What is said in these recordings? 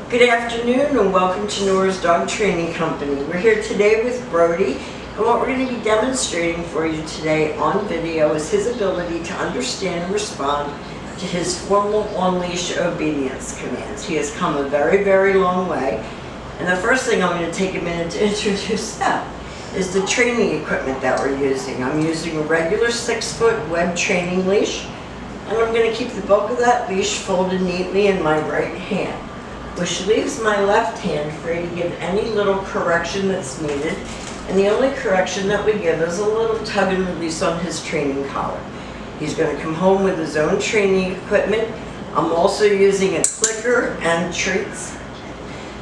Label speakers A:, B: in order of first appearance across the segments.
A: Good afternoon and welcome to Nora's Dog Training Company. We're here today with Brodie, and what we're going to be demonstrating for you today on video is his ability to understand and respond to his formal on-leash obedience commands. He has come a very, very long way, and the first thing I'm going to take a minute to introduce now is the training equipment that we're using. I'm using a regular 6-foot web training leash, and I'm going to keep the bulk of that leash folded neatly in my right hand, which leaves my left hand free to give any little correction that's needed. And the only correction that we give is a little tug and release on his training collar. He's going to come home with his own training equipment. I'm also using a clicker and treats,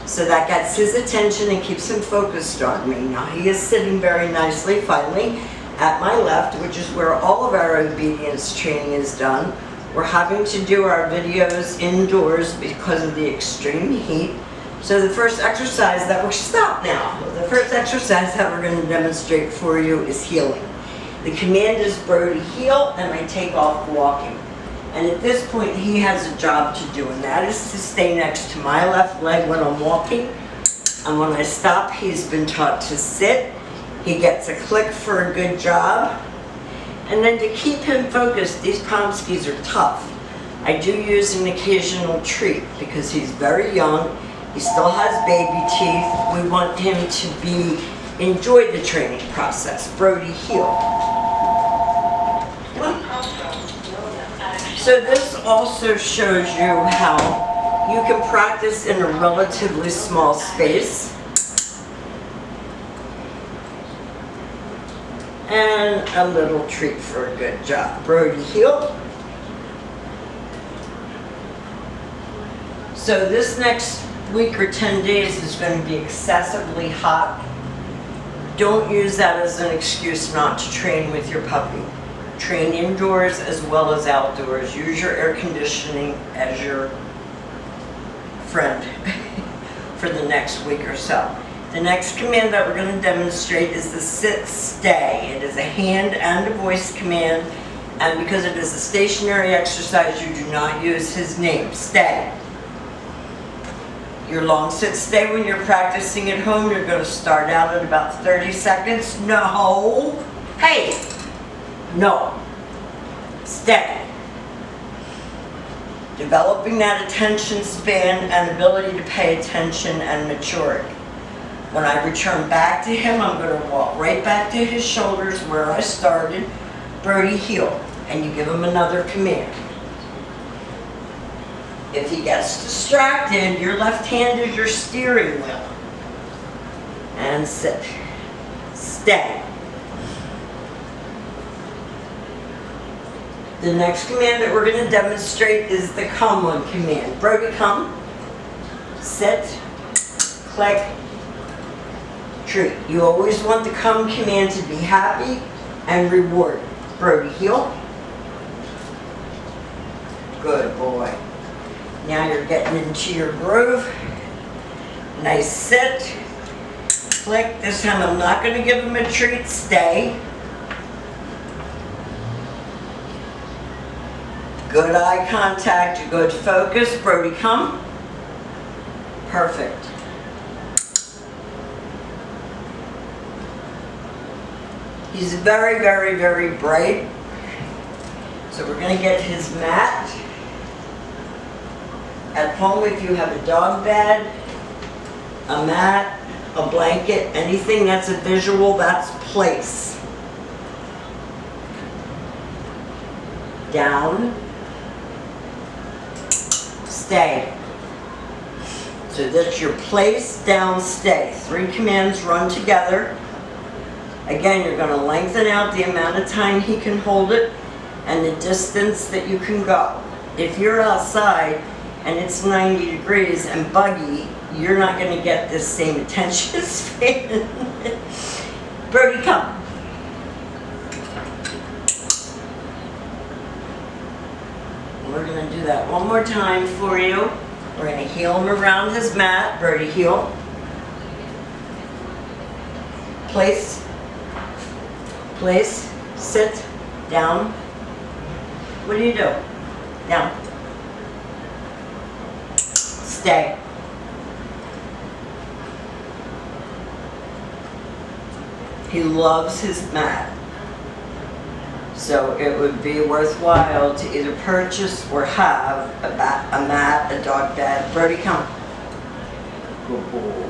A: so that gets his attention and keeps him focused on me. Now he is sitting very nicely finally at my left, which is where all of our obedience training is done. We're having to do our videos indoors because of the extreme heat. So the first exercise that we're going to demonstrate for you is heeling. The command is Brodie heel, and I take off walking. And at this point he has a job to do, and that is to stay next to my left leg when I'm walking. And when I stop, he's been taught to sit. He gets a click for a good job. And then to keep him focused, these Pomskys are tough. I do use an occasional treat because he's very young. He still has baby teeth. We want him to enjoy the training process. Brodie heel. So this also shows you how you can practice in a relatively small space. And a little treat for a good job. Brodie heel. So this next week or 10 days is going to be excessively hot. Don't use that as an excuse not to train with your puppy. Train indoors as well as outdoors. Use your air conditioning as your friend for the next week or so. The next command that we're going to demonstrate is the sit-stay. It is a hand and a voice command, and because it is a stationary exercise, you do not use his name. Stay. Your long sit-stay when you're practicing at home, you're going to start out at about 30 seconds. No. Hey. No. Stay. Developing that attention span and ability to pay attention and maturity. When I return back to him, I'm going to walk right back to his shoulders where I started. Brodie heel. And you give him another command. If he gets distracted, your left hand is your steering wheel. And sit. Stay. The next command that we're going to demonstrate is the come one command. Brodie come. Sit. Click. Treat. You always want the come command to be happy and rewarded. Brodie heel. Good boy. Now you're getting into your groove. Nice sit. Click. This time I'm not going to give him a treat. Stay. Good eye contact. Good focus. Brodie come. Perfect. He's very, very, very bright. So we're going to get his mat. At home, if you have a dog bed, a mat, a blanket, anything that's a visual, that's place. Down. Stay. So that's your place, down, stay. 3 commands run together. Again, you're going to lengthen out the amount of time he can hold it and the distance that you can go. If you're outside and it's 90 degrees and buggy, you're not going to get this same attention span. Brodie, come. We're going to do that one more time for you. We're going to heel him around his mat. Brodie heel. Place. Place, sit, down. What do you do? Down. Stay. He loves his mat. So it would be worthwhile to either purchase or have a mat, a dog bed. Brodie, come. Good boy.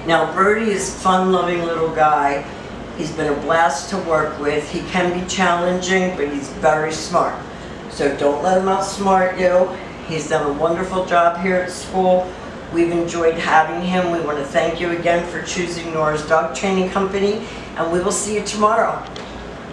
A: Now Brodie is a fun-loving little guy. He's been a blast to work with. He can be challenging, but he's very smart. So don't let him outsmart you. He's done a wonderful job here at school. We've enjoyed having him. We want to thank you again for choosing Nora's Dog Training Company, and we will see you tomorrow.